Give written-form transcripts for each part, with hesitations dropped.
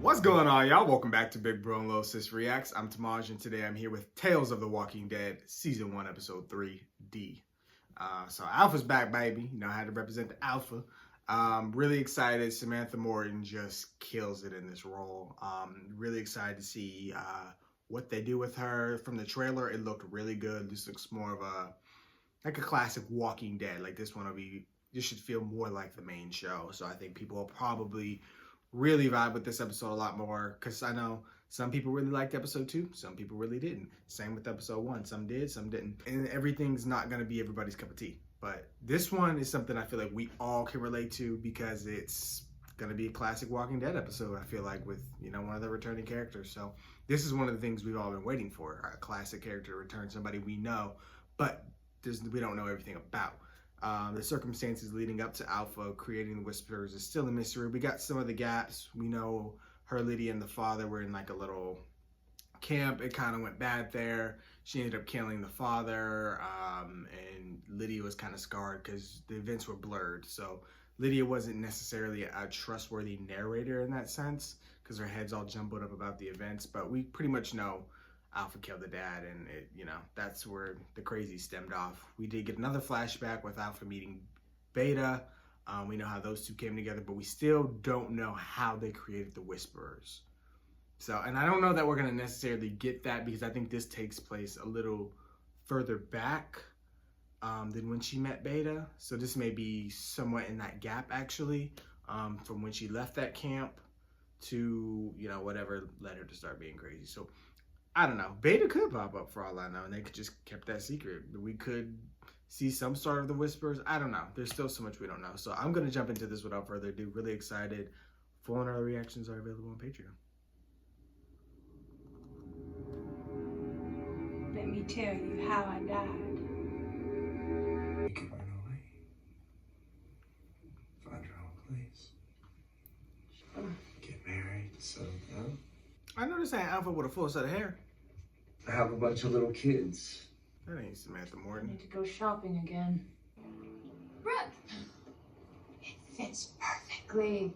What's going on, y'all? Welcome back to Big Bro and Little Sis Reacts. I'm Tamaj, and today I'm here with Tales of the Walking Dead, Season 1, Episode 3D. So Alpha's back, baby. You know, I had to represent the Alpha. Really excited. Samantha Morton just kills it in this role. Really excited to see what they do with her. From the trailer, it looked really good. This looks more of a classic Walking Dead. Like this should feel more like the main show. So I think people will probably really vibe with this episode a lot more, because I know some people really liked episode 2, some people really didn't. Same with episode 1, some did, some didn't, and everything's not going to be everybody's cup of tea. But this one is something I feel like we all can relate to, because it's going to be a classic Walking Dead episode, I feel like, with, you know, one of the returning characters. So this is one of the things we've all been waiting for, a classic character to return, somebody we know, but we don't know everything about. The circumstances leading up to Alpha creating the Whispers is still a mystery. We got some of the gaps. We know her, Lydia, and the father were in like a little camp. It kind of went bad there. She ended up killing the father, and Lydia was kind of scarred because the events were blurred. So Lydia wasn't necessarily a trustworthy narrator in that sense, because her head's all jumbled up about the events. But we pretty much know Alpha killed the dad, and that's where the crazy stemmed off. We did get another flashback with Alpha meeting Beta. We know how those two came together, but we still don't know how they created the Whisperers. So, and I don't know that we're going to necessarily get that, because I think this takes place a little further back than when she met Beta. So this may be somewhat in that gap, actually, from when she left that camp to, you know, whatever led her to start being crazy. So I don't know. Beta could pop up for all I know, and they could just kept that secret. We could see some sort of the Whispers. I don't know. There's still so much we don't know. So I'm going to jump into this without further ado. Really excited. Full and early reactions are available on Patreon. Let me tell you how I died. You can run away. Find your own place. Get married, settle down. I noticed that Alpha with a full set of hair. I have a bunch of little kids. That ain't Samantha I Morton. need to go shopping again. Brooke! It fits perfectly.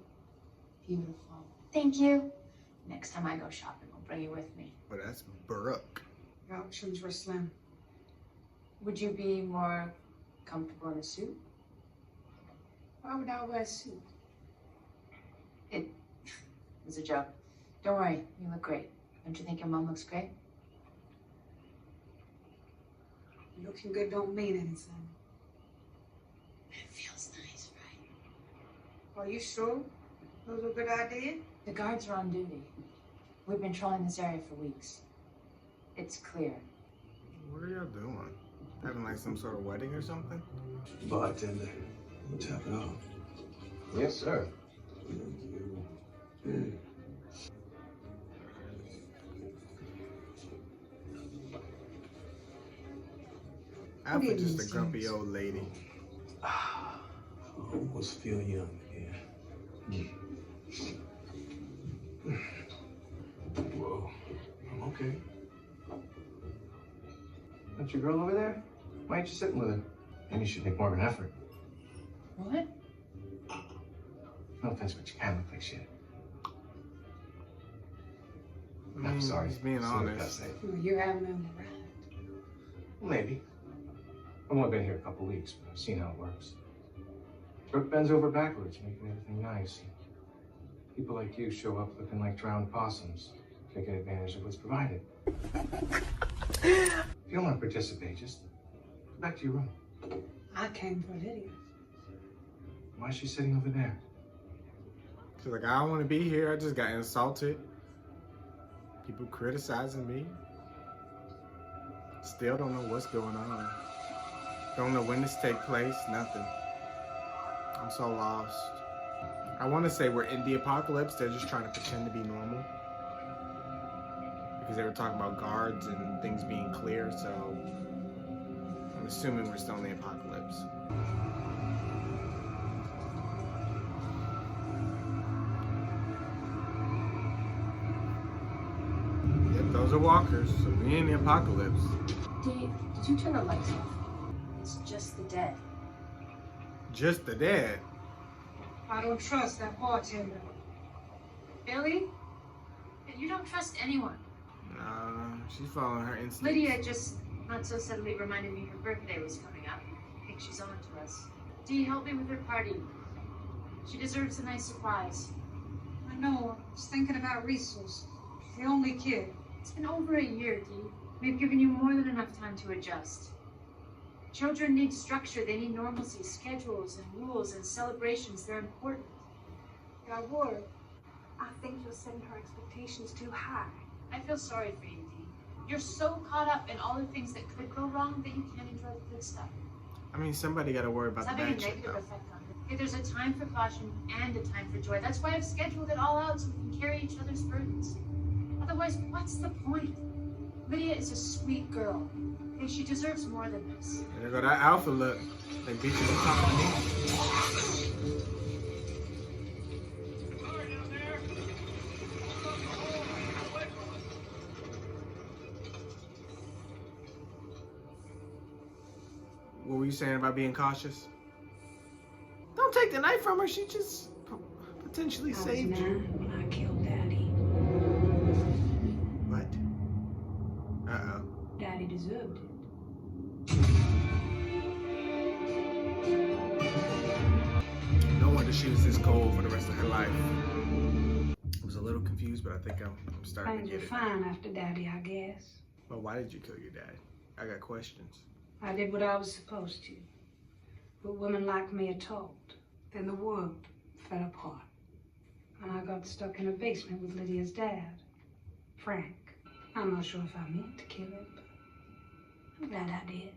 Beautiful. Thank you. Next time I go shopping, I'll bring you with me. But that's Brooke. Your options were slim. Would you be more comfortable in a suit? Why would I wear a suit? It was a joke. Don't worry, you look great. Don't you think your mom looks great? Looking good don't mean anything. It feels nice, right? Are you sure those were a good idea? The guards are on duty. We've been trolling this area for weeks. It's clear. What are y'all doing? Having like some sort of wedding or something? Bartender, we'll tap it off. Yes, sir. Thank you. Alpha just a grumpy old lady. I almost feel young again. Whoa, I'm okay. That's your girl over there? Why ain't you sitting with her? Maybe you should make more of an effort. What? No offense, but you kind of look like shit. I'm sorry. He's being That's what I gotta honest. say. Well, you're having them around. Well, maybe. I've only been here a couple weeks, but I've seen how it works. Brooke bends over backwards, making everything nice. People like you show up looking like drowned possums, taking advantage of what's provided. If you don't want to participate, just go back to your room. I came for Lydia. Why is she sitting over there? She's like, I don't want to be here. I just got insulted. People criticizing me. Still don't know what's going on. Don't know when this take place. Nothing. I'm so lost. I want to say we're in the apocalypse. They're just trying to pretend to be normal, because they were talking about guards and things being clear. So I'm assuming we're still in the apocalypse. Yep, those are walkers. So we in the apocalypse. Did you turn the lights off? It's just the dead. Just the dead. I don't trust that bartender. Billy, You don't trust anyone. She's following her instincts. Lydia just not so subtly reminded me her birthday was coming up. I think she's on to us. Dee, help me with her party. She deserves a nice surprise. I know. I was thinking about resources. The only kid. It's been over a year, Dee. We've given you more than enough time to adjust. Children need structure. They need normalcy, schedules and rules and celebrations. They're important. I would. I think you're setting her expectations too high. I feel sorry for you, Dee. You're so caught up in all the things that could go wrong that you can't enjoy the good stuff. I mean, somebody got to worry It's about the having a bad shit, negative though. effect on her. Okay, there's a time for caution and a time for joy. That's why I've scheduled it all out so we can carry each other's burdens. Otherwise, what's the point? Lydia is a sweet girl. Okay, she deserves more than this. There go that alpha look. They beat you to top of the knee. What were you saying about being cautious? Don't take the knife from her. She just potentially I was saved you. 9 when I killed Daddy. What? Uh-oh. Daddy deserved it. No wonder she was this cold for the rest of her life. I was a little confused, but I think I'm starting to Things get were it. fine after Daddy, I guess. But why did you kill your dad? I got questions. I did what I was supposed to. What women like me are told. Then the world fell apart. And I got stuck in a basement with Lydia's dad, Frank. I'm not sure if I meant to kill him, but I'm glad I did.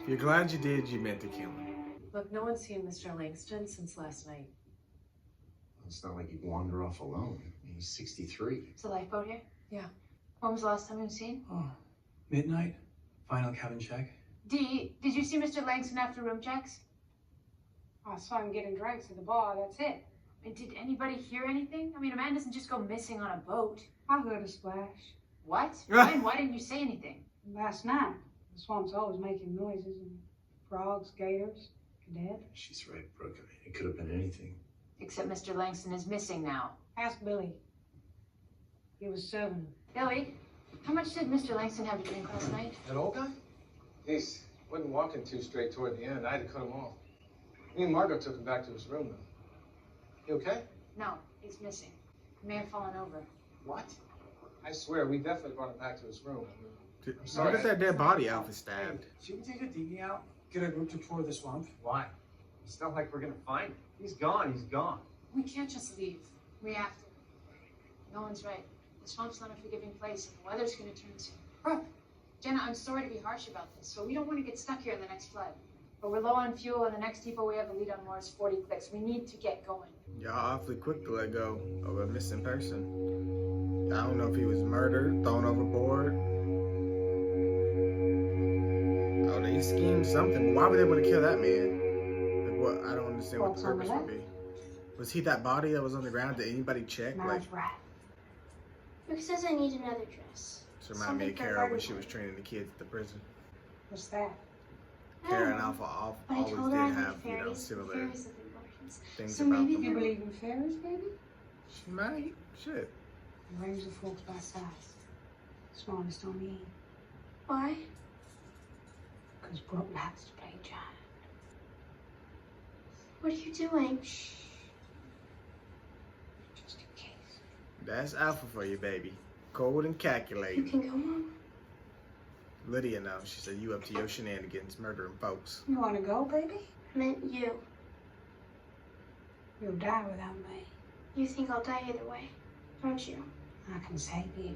If you're glad you did, you meant to kill him. Look, no one's seen Mr. Langston since last night. It's not like he'd wander off alone. He's 63. Is the lifeboat here? Yeah. When was the last time you were seen? Oh, midnight? Final cabin check? Dee, did you see Mr. Langston after room checks? I saw him getting drinks at the bar, that's it. And did anybody hear anything? I mean, a man doesn't just go missing on a boat. I heard a splash. What? Why didn't you say anything? Last night, the swamp's always making noises and frogs, gators, dead. She's right, Brooke. I mean, it could have been anything. Except Mr. Langston is missing now. Ask Billy. He was serving him. Billy, how much did Mr. Langston have to drink last night? That old guy? He's wasn't walking too straight toward the end. I had to cut him off. Me and Margot took him back to his room, though. You okay? No, he's missing. He may have fallen over. What? I swear, we definitely brought him back to his room. Where sorry. did that dead body Alpha stabbed? Should we take a DV out? Get a group to tour the swamp? Why? It's not like we're gonna find him. He's gone. He's gone. We can't just leave. We have to. No one's right. The swamp's not a forgiving place, and the weather's gonna turn soon. Brooke, Jenna, I'm sorry to be harsh about this, but we don't want to get stuck here in the next flood. But we're low on fuel, and the next depot we have a lead on more is 40 clicks. We need to get going. Y'all awfully quick to let go of a missing person. I don't know if he was murdered, thrown overboard. Oh, they schemed something. Why would they want to kill that man? Like, what? I don't understand what the What's on the purpose would be. Was he that body that was on the ground? Did anybody check? Like, Miles right. Brooke says I need another dress. to remind me of Kara when she was training the kids at the prison. What's that? Kara and Alpha But I always told did her I have, like fairies. similar Fairies live in gardens. things So about maybe them. You believe in fairies, baby? She might. Shit. Range of folks by size. Smallest on me. Why? Because Brooke likes to play giant. What are you doing? Shh. Just in case. That's Alpha for you, baby. Cold and You calculating. can go, Mom. Lydia knows. She said you up to your shenanigans, murdering folks. You want to go, baby? I meant you. You'll die without me. You think I'll die either way, don't you? I can save you.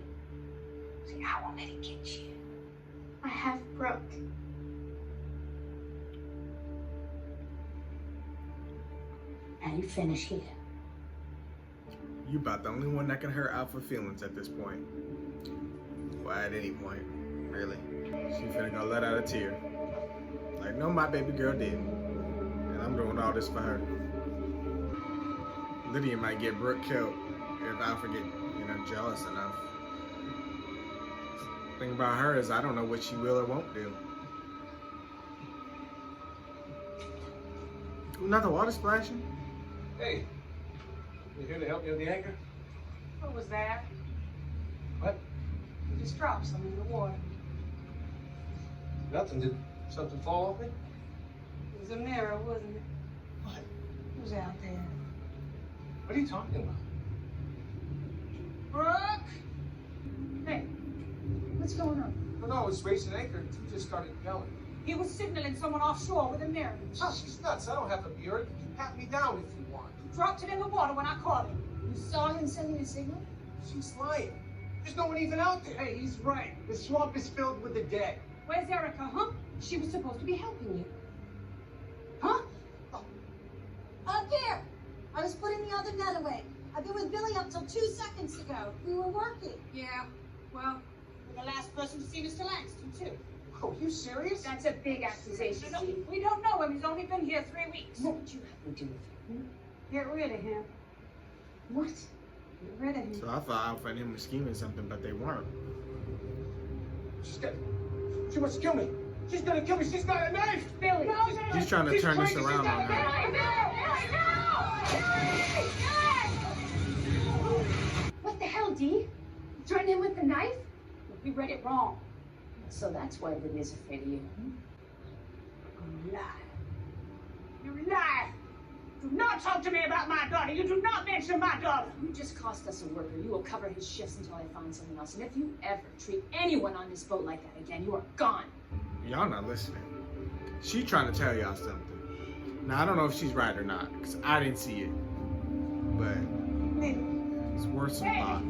See, I won't let it get you. I have Brooke. Now you finish here. You about the only one that can hurt Alpha feelings at this point. Well, at any point, really. She finna go let out a tear. Like, no, my baby girl did. And I'm doing all this for her. Lydia might get Brooke killed if Alpha get, jealous enough. The thing about her is I don't know what she will or won't do. Ooh, not the water splashing? Hey, you here to help me with the anchor? What was that? What? You just dropped some in the water. Nothing. Did something fall off me? It was a mirror, wasn't it? What? It was out there. What are you talking about? Brooke! Hey, what's going on? Oh, no, I was racing anchor. He just started yelling. He was signaling someone offshore with a mirror. Oh, she's nuts. I don't have a mirror. You pat me down if you want. He dropped it in the water when I caught him. You saw him sending a signal? She's lying. There's no one even out there. Hey, he's right. The swamp is filled with the dead. Where's Erica, huh? She was supposed to be helping you. Huh? Up here! I was putting the other net away. I've been with Billy up till 2 seconds ago. We were working. Yeah, well, you're the last person to see Mr. Langston, too. Oh, are you serious? That's a big accusation. No, we don't know him. He's only been here 3 weeks. What would you have to do with him? Get rid of him. What? Get rid of him. So I thought Alpha and him were scheming something, but they weren't. She wants to kill me. She's gonna kill me. She's got a knife. Billy! No, He's trying to turn this around on her. What the hell, Dee? Threaten him with the knife? We read it wrong. So that's why Lydia's afraid of you, huh? You lie. You lie. Do not talk to me about my daughter. You do not mention my daughter. You just cost us a worker. You will cover his shifts until I find someone else. And if you ever treat anyone on this boat like that again, you are gone. Y'all not listening. She trying to tell y'all something. Now I don't know if she's right or not, because I didn't see it. But it's worse than thought.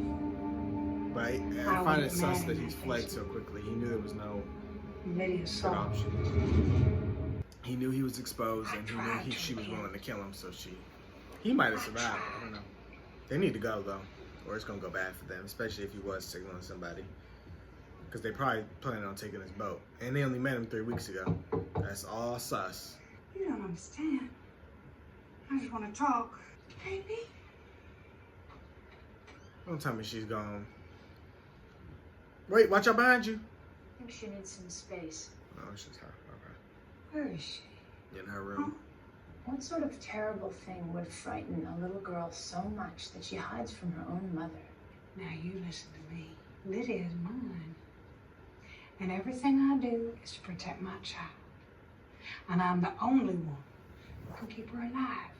But I find it sus that he's fled so quickly. He knew there was no Lydia good saw. option. He knew he was exposed, and he knew she was willing to kill him. So he might have survived. I don't know. They need to go though, or it's gonna go bad for them, especially if he was signaling somebody. Because they probably planning on taking his boat, and they only met him 3 weeks ago. That's all sus. You don't understand. I just want to talk. Baby? Don't tell me she's gone. Wait, watch out behind you. I think she needs some space. No, it's just her. Okay. Where is she? In her room. What sort of terrible thing would frighten a little girl so much that she hides from her own mother? Now you listen to me. Lydia is mine. And everything I do is to protect my child. And I'm the only one who can keep her alive.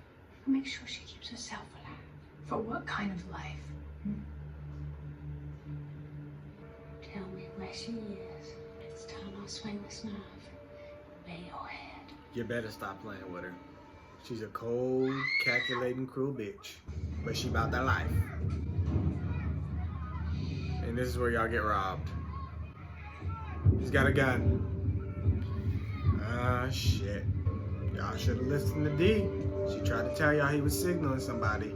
And make sure she keeps herself alive. For what kind of life? Tell me where she is. It's time I swing this knife. Lay your head. You better stop playing with her. She's a cold, calculating, cruel bitch. But she about that life. And this is where y'all get robbed. He's got a gun. Ah, shit. Y'all should have listened to D. She tried to tell y'all he was signaling somebody.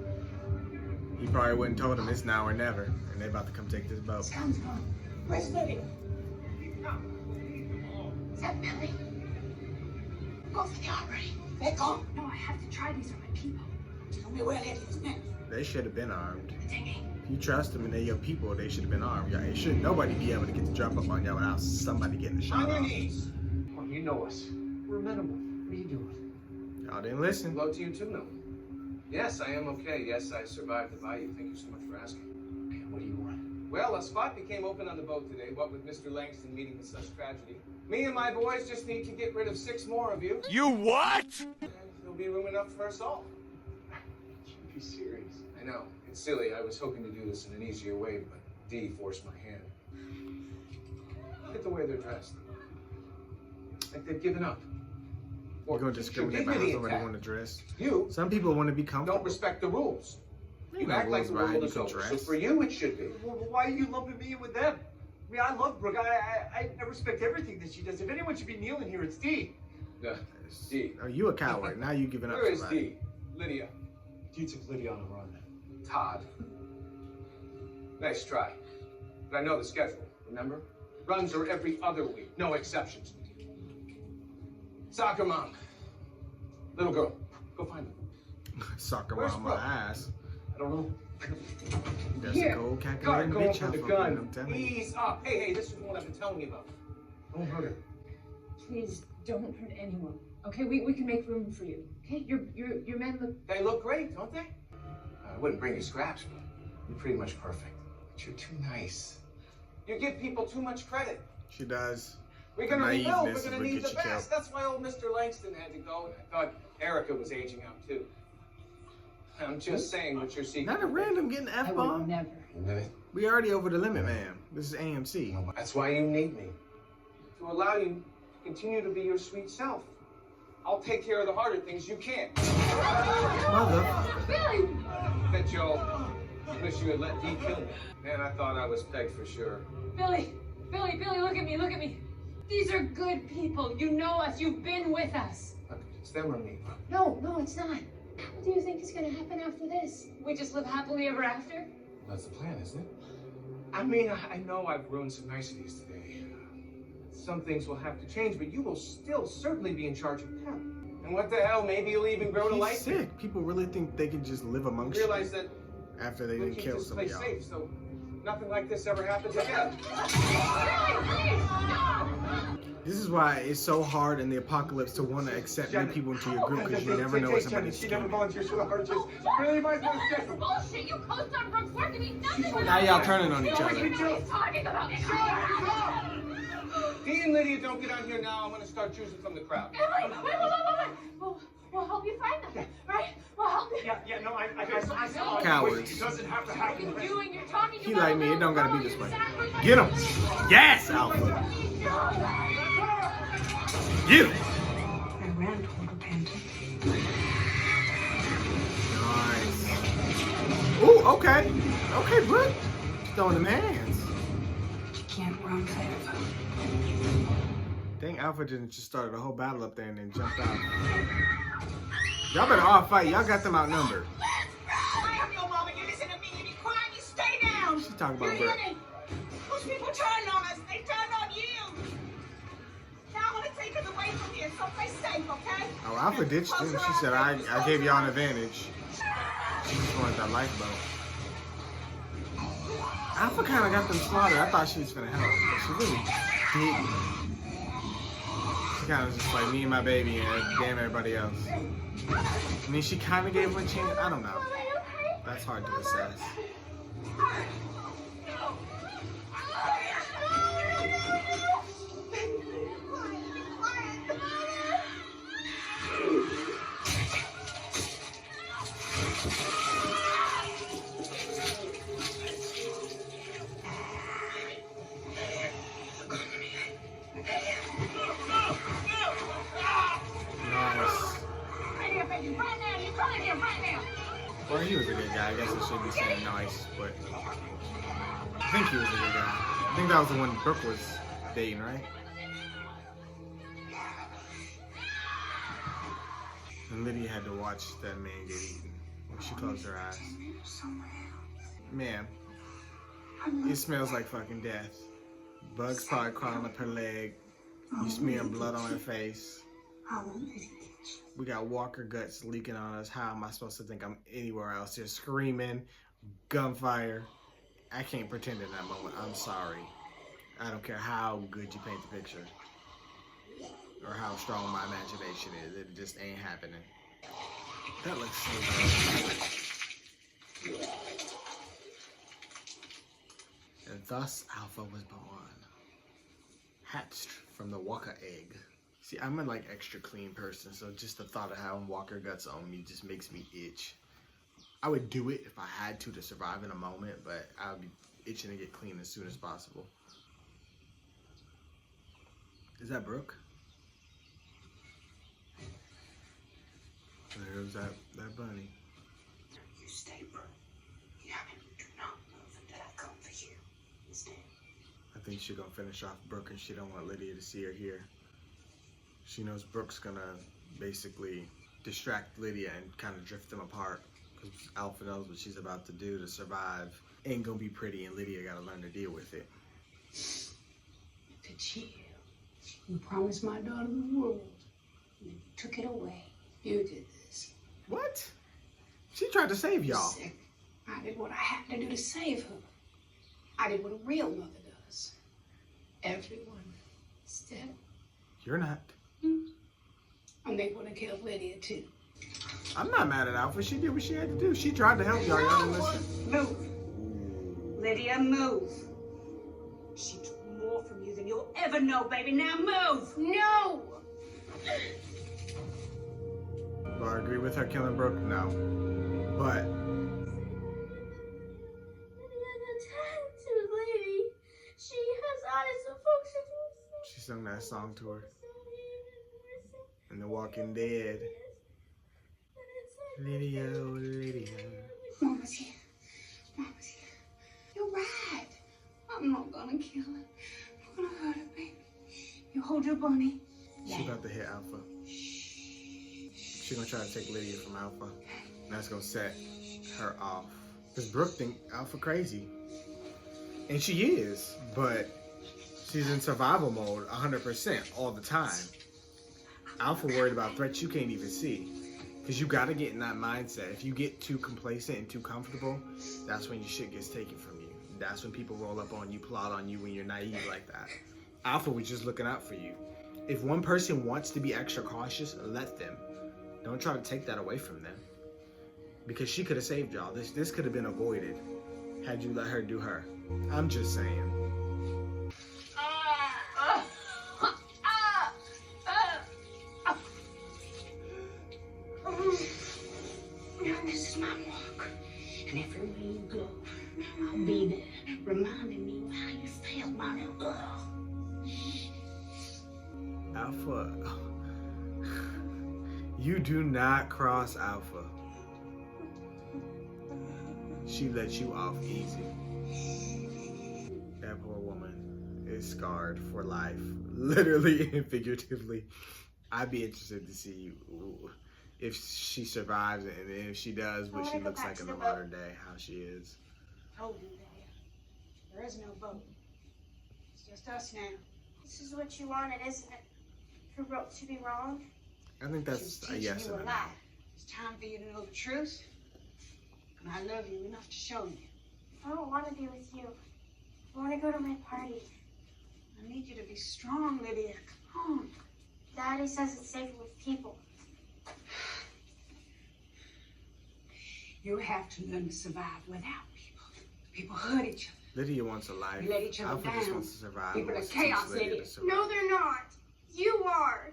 He probably wouldn't told him it's now or never. And they about to come take this boat. Sounds gone. Where's Lydia? Is that Billy? Go for the armory. They're gone. No, I have to try. These are my people. Tell me where Lydia is next. They should have been armed. Dingy. If you trust them and they're your people, they should have been armed. Y'all, it should nobody be able to get the drop up on y'all without somebody getting a shot On your off. knees. Oh, you know us. We're amenable. What are you doing? Y'all didn't listen. Hello to you too, Mel. Yes, I am okay. Yes, I survived the bayou. Thank you so much for asking. Okay, what do you want? Well, a spot became open on the boat today, what with Mr. Langston meeting with such tragedy. Me and my boys just need to get rid of 6 more of you. You what? And there'll be room enough for us all. Can't be serious. I know, it's silly. I was hoping to do this in an easier way, but Dee forced my hand. Look at the way they're dressed. Like they've given up. You're going to discriminate by how dignity somebody intact. want to dress. You Some people want to be comfortable. don't respect the rules. There You ain't no act like rules the about how world you is can over. So dress. for you, it should be. Well, why are you lumping me in with them? I mean, I love Brooke. I respect everything that she does. If anyone should be kneeling here, it's Dee. Yeah. Dee. Are you a coward? Now you giving up Where is somebody. Dee? Lydia. Dee took Lydia on a run. Todd. Nice try. But I know the schedule, remember? Runs are every other week, no exceptions. Soccer mom. Little girl, go find her. Soccer Where's mom my Brooke? ass. I don't know. That's Here. a cold Guard calculating going bitch. for I'm the fucking, I'm gun. telling you. Ease up. Hey, this is the one I've been telling you about. Don't hurt her. Please don't hurt anyone. Okay, we can make room for you. Okay, your men look. They look great, don't they? I wouldn't bring you scraps, but You're pretty much perfect. But you're too nice. You give people too much credit. She does. We're gonna rebuild. Naiveness We're is gonna what need gets the you killed. best. That's why old Mr. Langston had to go. And I thought Erica was aging out too. I'm just saying what you're seeking. Not a random getting I F-bomb. would never. Minute. We already over the limit, man. This is AMC. No, that's why you need me. To allow you to continue to be your sweet self. I'll take care of the harder things you can't. Motherfucker. Billy! Bet Joe wish you had let Dee kill me. Man, I thought I was pegged for sure. Billy, look at me. These are good people. You know us. You've been with us. Look, it's them or me. No, it's not. What do you think is going to happen after this? We just live happily ever after? That's the plan, isn't it? I mean, I know I've ruined some niceties today. Some things will have to change, but you will still certainly be in charge of Pep. And what the hell, maybe you'll even grow to He's like me. sick. People really think they can just live amongst Realize that you after they we'll didn't keep kill this some of place y'all. safe, so nothing like this ever happens again. This is why it's so hard in the apocalypse to want to accept new people into your group, because you never know what somebody's She never scheming. volunteers for the hard just really reminds me of schedule. Bullshit! You co-star Brooks work to be nothing. Now y'all turning on each other. He's talking about Dee and Lydia don't get on here now. I'm gonna start choosing from the crowd. Wait. We'll help you find them, right? We'll help you. Yeah, no, I saw it. Cowards. It doesn't have to happen. You're talking. He like me, it don't gotta be this way. Get him! Yes, Alpha! Get him! I ran toward repentance. Nice. Ooh, okay. Okay, Brooke. She's throwing them hands. You can't run forever. Dang, Alpha didn't just started a whole battle up there and then jumped out. Y'all better all fight. Y'all got them outnumbered. I am your mama. You listen to me. You be quiet. You stay down. She talking about You hear Brooke. me? Those people turned on us. They turned on you. Now I want to take us away from here, someplace safe, okay? Oh, Alpha ditched him. She said, I gave y'all an advantage. She just wanted that lifeboat. Alpha kind of got them slaughtered. I thought she was going to help, but she really didn't. She kind of just like me and my baby and damn everybody else. I mean, she kind of gave him a chance. I don't know. That's hard to assess. Nice. Well, he was a good guy. I guess I should be saying nice, but I think he was a good guy. I think that was the one Brooke was dating, right? And Lydia had to watch that man get eaten when she closed her eyes. Man, it smells like fucking death. Bugs probably crawling up her leg. You smearing blood on her face. We got walker guts leaking on us. How am I supposed to think I'm anywhere else? They're screaming, gunfire. I can't pretend in that moment. I'm sorry. I don't care how good you paint the picture or how strong my imagination is. It just ain't happening. That looks so good. And thus Alpha was born, hatched from the walker egg. See, I'm a like extra clean person, so just the thought of having walker guts on me just makes me itch. I would do it if I had to survive in a moment, but I would be itching to get clean as soon as possible. Is that Brooke? There's that bunny. You stay, bro. Yeah, do not move until I come for you. Stay. I think she's gonna finish off Brooke, and she don't want Lydia to see her here. She knows Brooke's gonna basically distract Lydia and kind of drift them apart, because Alpha knows what she's about to do to survive. Ain't gonna be pretty, and Lydia gotta learn to deal with it. To chill. You promised my daughter the world. You took it away. You did this. What? She tried to save y'all. Sick. I did what I had to do to save her. I did what a real mother does. Everyone step. You're not. And they would have killed Lydia too. I'm not mad at Alpha. She did what she had to do. She tried to help y'all. Y'all didn't listen. Move. Lydia, move. She took more from you than you'll ever know, baby. Now move! No! Do I agree with her killing Brooke? No. But she sung that song to her. And The Walking Dead. Lydia, oh Lydia. Mama's here. Mama's here. You're right. I'm not gonna kill her. I'm not gonna hurt her, baby. You hold your bunny. She about to hit Alpha. She gonna try to take Lydia from Alpha. And that's gonna set her off. Because Brooke think Alpha crazy. And she is, but she's in survival mode 100% all the time. Alpha worried about threats you can't even see. Because you gotta get in that mindset. If you get too complacent and too comfortable, that's when your shit gets taken from you. That's when people roll up on you, plot on you when you're naive like that. Alpha was just looking out for you. If one person wants to be extra cautious, let them. Don't try to take that away from them. Because she could have saved y'all. This could have been avoided had you let her do her. I'm just saying. This is my mark. And everywhere you go, I'll be there, reminding you how you felt, my little girl. Alpha. You do not cross Alpha. She let you off easy. That poor woman is scarred for life. Literally and figuratively. I'd be interested to see if she survives and if she does, what she looks like in the modern day, how she is. Told you, Lydia. There is no boat. It's just us now. This is what you wanted, isn't it? For Brooke to be wrong? I think that's a yes and a no. It's time for you to know the truth. And I love you enough to show you. I don't want to be with you. I want to go to my party. I need you to be strong, Lydia. Come on. Daddy says it's safer with people. You have to learn to survive without people. People hurt each other. Lydia wants a life. We let each other Alpha just down. wants to survive. People are Wants to chaos, teach Lydia Lydia. to survive. No, they're not. You are.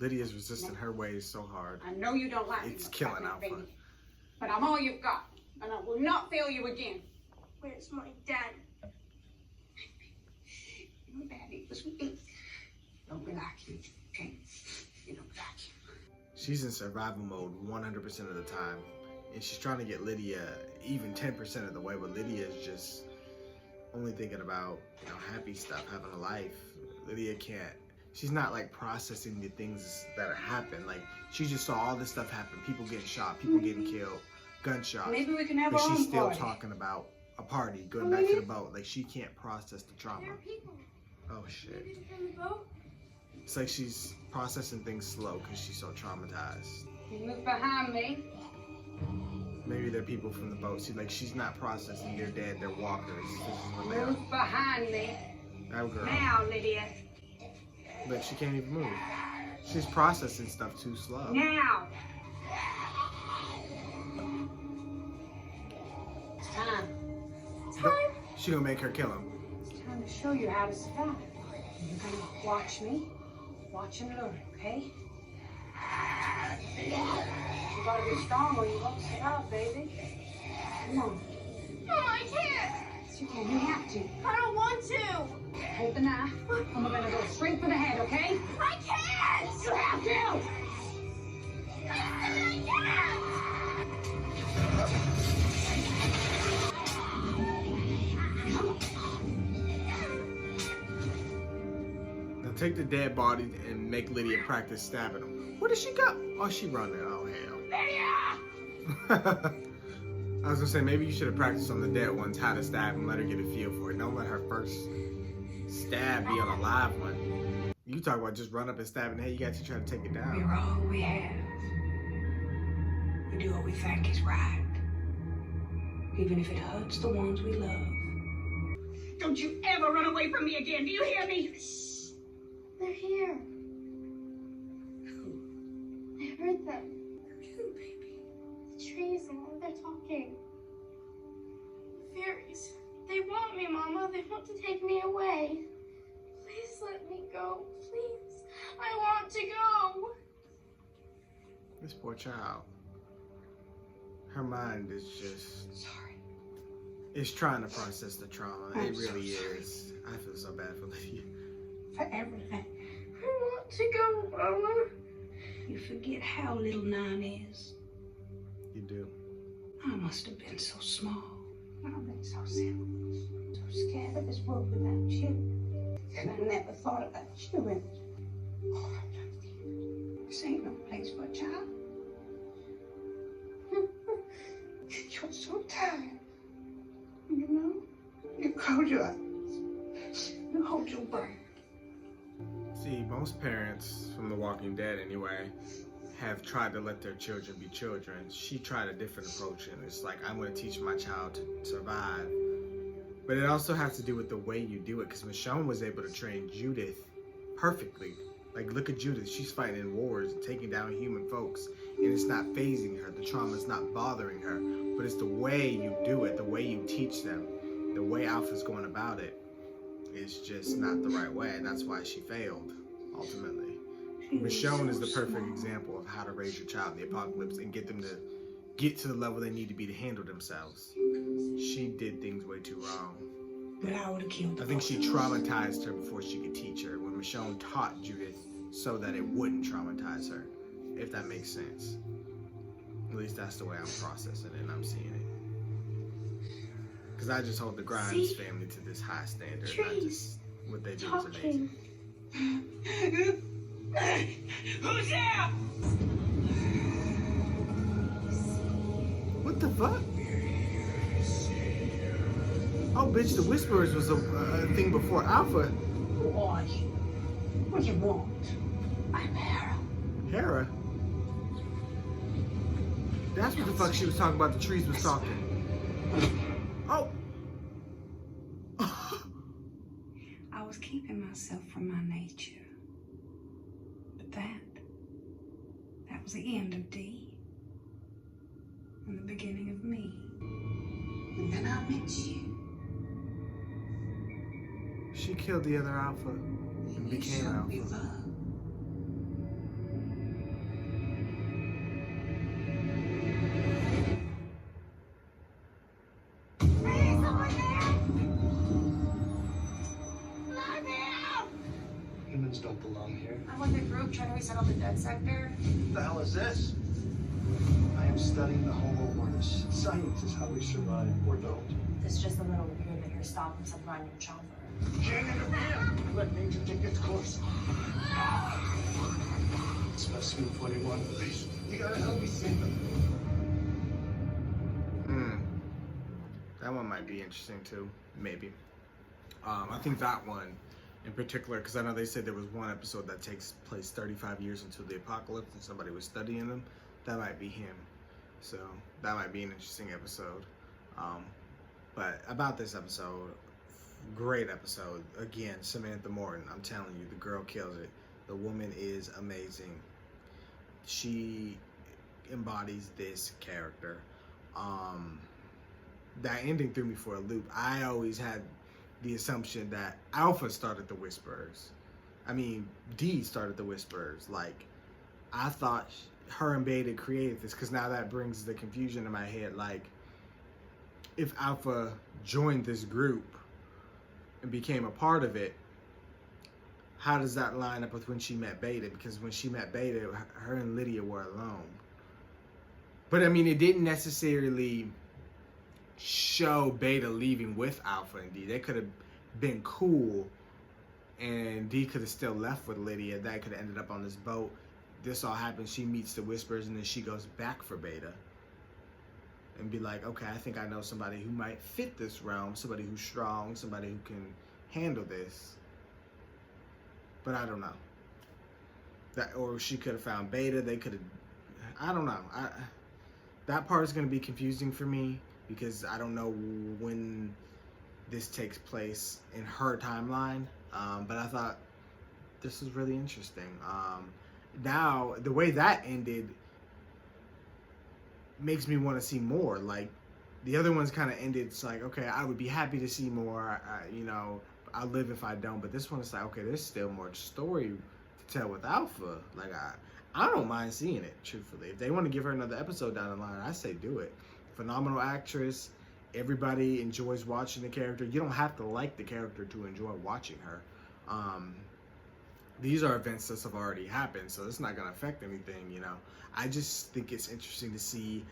Lydia's resisting her ways so hard. I know you don't like me It's much killing right now, Alpha. baby. But I'm all you've got. And I will not fail you again. Where's my dad? Your daddy was weak. Don't be like you, okay? You don't be like you. She's in survival mode 100% of the time. And she's trying to get Lydia even 10% of the way, but Lydia is just only thinking about, happy stuff, having a life. Lydia can't. She's not like processing the things that happen. Like, she just saw all this stuff happen. People getting shot, people getting killed, gunshots. Maybe we can have But our she's own still party. talking about a party, going back to the boat. Like, she can't process the trauma. There are people. Oh, shit. Maybe to from the boat. It's like she's processing things slow because she's so traumatized. You move behind me. Maybe they're people from the boat. See, like, she's not processing. They're dead. They're walkers. This is what they are. Move behind me. That girl. Now, Lydia. But she can't even move. She's processing stuff too slow. Now. It's time. She gonna make her kill him. It's time to show you how to survive. You're gonna watch me, watch and learn, okay? You gotta be strong or you won't survive, baby. Come on. Mom, I can't. Yes, you can. You have to. I don't want to. Hold the knife, and we're gonna go straight for the head, okay? I can't. You have to. I can't. Now take the dead body and make Lydia practice stabbing him. Where did she go? Oh, she running. Oh, hell. I was gonna say, maybe you should have practiced on the dead ones how to stab and let her get a feel for it. Don't let her first stab be on a live one. You talk about just run up and stab in the head. You got to try to take it down. We're all we have. We do what we think is right, even if it hurts the ones we love. Don't you ever run away from me again, do you hear me? They're here. I heard them. Who, baby? The trees and they're talking. Fear They want me, Mama. They want to take me away. Please let me go. Please. I want to go. This poor child. Her mind is just... Sorry. It's trying to process the trauma. I'm It really so sorry. is. I feel so bad for Lydia. For everything. I want to go, Mama. You forget how little Nine is. You do. I must have been so small. I've been so selfish. So scared of this world without you. And I never thought about you and all I've done for you. This ain't no place for a child. You're so tired. You know? You close your eyes. You hold your breath. See, most parents, from The Walking Dead anyway, have tried to let their children be children. She tried a different approach, and it's like, I'm going to teach my child to survive. But it also has to do with the way you do it, because Michonne was able to train Judith perfectly. Like, look at Judith. She's fighting in wars and taking down human folks, and it's not phasing her. The trauma's not bothering her, but it's the way you do it, the way you teach them, the way Alpha's going about it is just not the right way, and that's why she failed, ultimately. Michonne is the perfect example of how to raise your child in the apocalypse and get them to get to the level they need to be to handle themselves. She did things way too wrong. But I would have killed her. I think she traumatized her before she could teach her, when Michonne taught Judith so that it wouldn't traumatize her, if that makes sense. At least that's the way I'm processing it and I'm seeing it. Because I just hold the Grimes family to this high standard. Not just what they do is amazing. Who's there? What the fuck? Oh, bitch, the Whisperers was a thing before Alpha. Who are you? What do you want? I'm Hera. Hera? That's what the fuck she was talking about. The trees was talking. Oh! I was keeping myself from my nature. But that was the end of D. And the beginning of me. And then I met you. She killed the other Alpha and became Alpha. Humans don't belong here. I'm with a group trying to resettle the dead sector. What the hell is this? I am studying the Homo mortis. Science is how we survive or don't. It's just a little weird that you're stopping some random chopper. Can't interfere! Let nature take its course. Specimen 21, please. You gotta help me save them. That one might be interesting too, maybe. I think that one in particular, because I know they said there was one episode that takes place 35 years until the apocalypse and somebody was studying them. That might be him. So that might be an interesting episode. But about this episode, great episode. Again, Samantha Morton, I'm telling you, the girl kills it. The woman is amazing. She embodies this character. That ending threw me for a loop. I always had the assumption that Alpha started the Whisperers. I mean, D started the Whisperers. Like, I thought her and Beta created this, because now that brings the confusion in my head. Like, if Alpha joined this group and became a part of it, how does that line up with when she met Beta? Because when she met Beta, her and Lydia were alone. But I mean, it didn't necessarily show Beta leaving with Alpha and D. They could have been cool, and D could have still left with Lydia. That could have ended up on this boat. This all happens. She meets the Whisperers, and then she goes back for Beta and be like, okay, I think I know somebody who might fit this realm, somebody who's strong, somebody who can handle this. But I don't know. That, or she could have found Beta. They could have, I don't know. That part is going to be confusing for me, because I don't know when this takes place in her timeline. But I thought this was really interesting. Now, the way that ended makes me want to see more. Like, the other ones kind of ended. It's like, okay, I would be happy to see more. I'll live if I don't. But this one is like, okay, there's still more story to tell with Alpha. Like, I don't mind seeing it, truthfully. If they want to give her another episode down the line, I say do it. Phenomenal actress. Everybody enjoys watching the character. You don't have to like the character to enjoy watching her. These are events that have already happened, so it's not going to affect anything, you know. I just think it's interesting to see,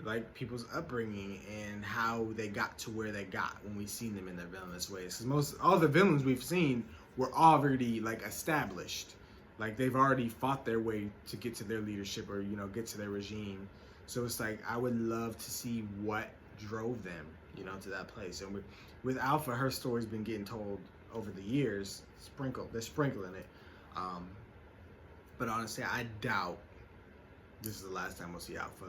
like, people's upbringing and how they got to where they got when we seen them in their villainous ways. Because all the villains we've seen were already, like, established. Like, they've already fought their way to get to their leadership or, you know, get to their regime. So it's like, I would love to see what drove them, you know, to that place. And with Alpha, her story's been getting told over the years. They're sprinkling it. But honestly, I doubt this is the last time we'll see Alpha.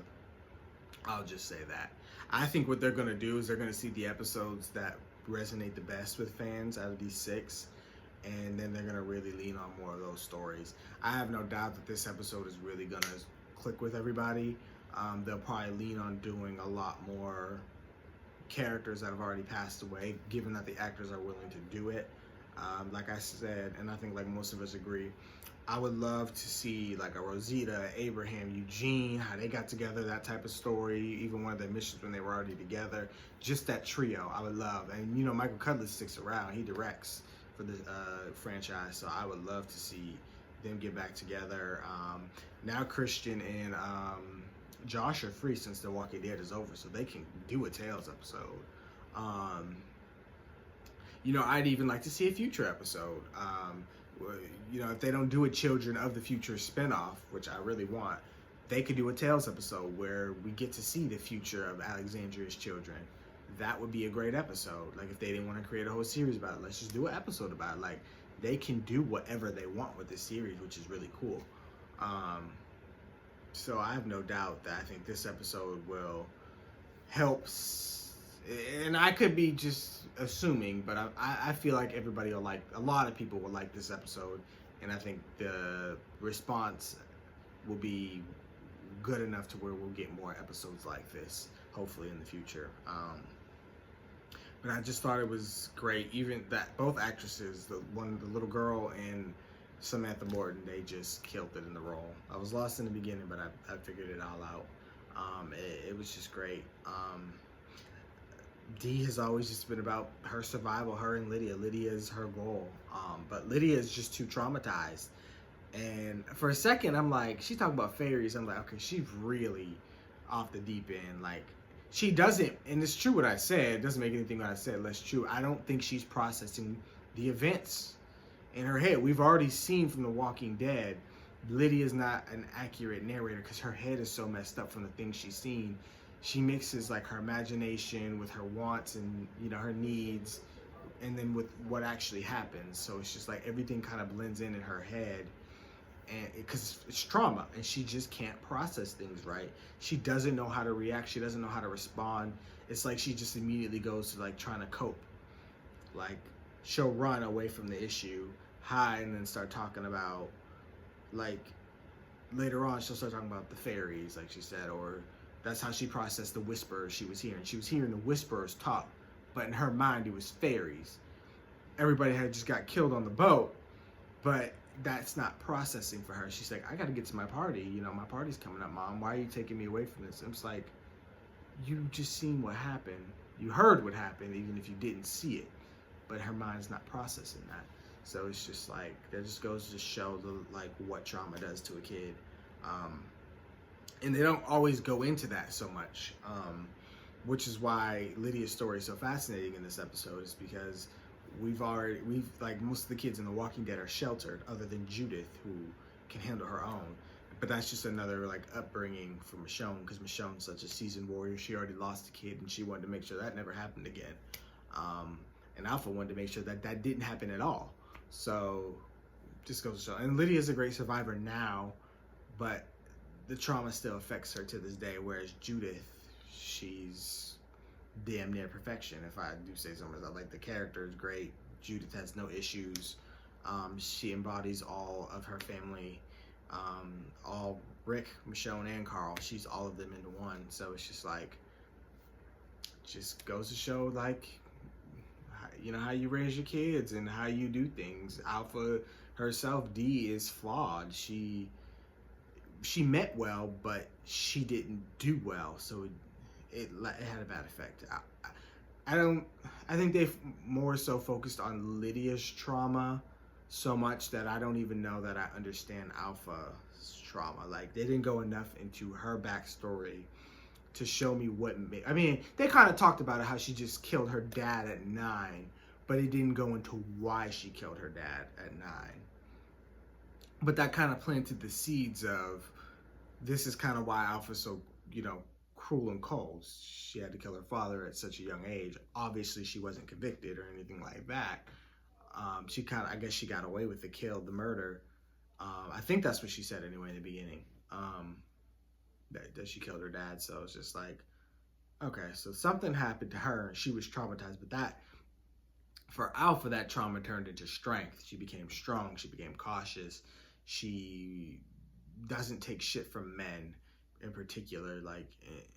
I'll just say that. I think what they're going to do is they're going to see the episodes that resonate the best with fans out of these 6, and then they're going to really lean on more of those stories. I have no doubt that this episode is really going to click with everybody. They'll probably lean on doing a lot more characters that have already passed away, given that the actors are willing to do it. Like I said, and I think like most of us agree, I would love to see like a Rosita, Abraham, Eugene, how they got together, that type of story, even one of their missions when they were already together. Just that trio, I would love. And you know, Michael Cudlitz sticks around. He directs for the franchise, so I would love to see them get back together. Now Christian and Josh are free since The Walking Dead is over, so they can do a Tales episode. You know, I'd even like to see a future episode. You know, if they don't do a Children of the Future spinoff, which I really want, they could do a Tales episode where we get to see the future of Alexandria's children. That would be a great episode. Like, if they didn't want to create a whole series about it, let's just do an episode about it. Like, they can do whatever they want with this series, which is really cool. So I have no doubt that I think this episode will help. And I could be just assuming, but I feel like everybody will like, a lot of people will like this episode, and I think the response will be good enough to where we'll get more episodes like this, hopefully in the future. But I just thought it was great, even that both actresses, the little girl and Samantha Morton, they just killed it in the role. I was lost in the beginning, but I figured it all out. It was just great. Dee has always just been about her survival, her and Lydia. Lydia is her goal. But Lydia is just too traumatized. And for a second, I'm like, she's talking about fairies. I'm like, okay, she's really off the deep end. Like, she doesn't, and it's true what I said, it doesn't make anything what I said less true. I don't think she's processing the events in her head. We've already seen from The Walking Dead, Lydia's not an accurate narrator because her head is so messed up from the things she's seen. She mixes like her imagination with her wants and, you know, her needs, and then with what actually happens. So it's just like everything kind of blends in her head, and because it's trauma, and she just can't process things right. She doesn't know how to react. She doesn't know how to respond. It's like she just immediately goes to like trying to cope. Like, she'll run away from the issue, hide, and then start talking about, like, later on she'll start talking about the fairies, like she said, or that's how she processed the whisperers she was hearing. She was hearing the whisperers talk, but in her mind it was fairies. Everybody had just got killed on the boat, but that's not processing for her. She's like, I gotta get to my party. You know, my party's coming up, Mom. Why are you taking me away from this? It's like, you just seen what happened. You heard what happened, even if you didn't see it. But her mind's not processing that. So it's just like, that just goes to show like what trauma does to a kid. And they don't always go into that so much, which is why Lydia's story is so fascinating in this episode, is because we've like, most of the kids in The Walking Dead are sheltered, other than Judith, who can handle her own. But that's just another like upbringing for Michonne, because Michonne's such a seasoned warrior. She already lost a kid, and she wanted to make sure that never happened again. And Alpha wanted to make sure that that didn't happen at all. So just goes to show. And Lydia's a great survivor now, but the trauma still affects her to this day. Whereas Judith, she's damn near perfection, if I do say so myself. Like, the character is great. Judith has no issues. She embodies all of her family, all Rick, Michonne, and Carl. She's all of them into one. So it's just like, just goes to show, like, you know, how you raise your kids and how you do things. Alpha herself, D, is flawed. She meant well, but she didn't do well, so it had a bad effect. I think they've more so focused on Lydia's trauma so much that I don't even know that I understand Alpha's trauma. Like, they didn't go enough into her backstory to show me what made. I mean, they kind of talked about it, how she just killed her dad at 9, but it didn't go into why she killed her dad at 9. But that kind of planted the seeds of, this is kind of why Alpha's so, you know, cruel and cold. She had to kill her father at such a young age. Obviously, she wasn't convicted or anything like that. She kind of, I guess she got away with the murder. I think that's what she said anyway in the beginning. That she killed her dad. So it's just like, okay, so something happened to her and she was traumatized. But that, for Alpha, that trauma turned into strength. She became strong. She became cautious. She doesn't take shit from men in particular. Like,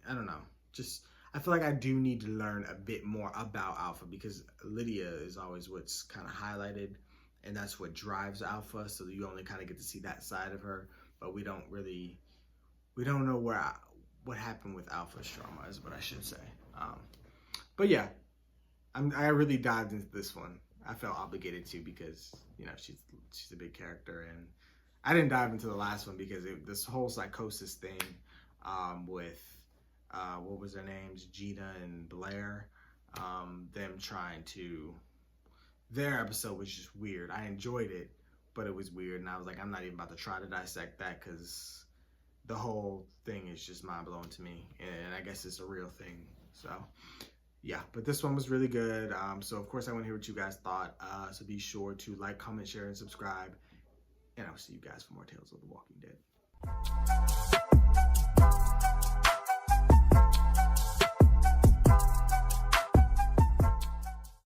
I don't know. Just, I feel like I do need to learn a bit more about Alpha, because Lydia is always what's kind of highlighted, and that's what drives Alpha. So you only kind of get to see that side of her, but we don't know what happened with Alpha's trauma, is what I should say. But yeah, I really dived into this one. I felt obligated to, because, you know, she's a big character, and I didn't dive into the last one because this whole psychosis thing with what was their names, Gina and Blair, them trying to, their episode was just weird. I enjoyed it, but it was weird, and I was like, I'm not even about to try to dissect that, because the whole thing is just mind-blowing to me, and I guess it's a real thing. So yeah, but this one was really good. So of course I want to hear what you guys thought. So be sure to like, comment, share, and subscribe, and I'll see you guys for more Tales of the Walking Dead.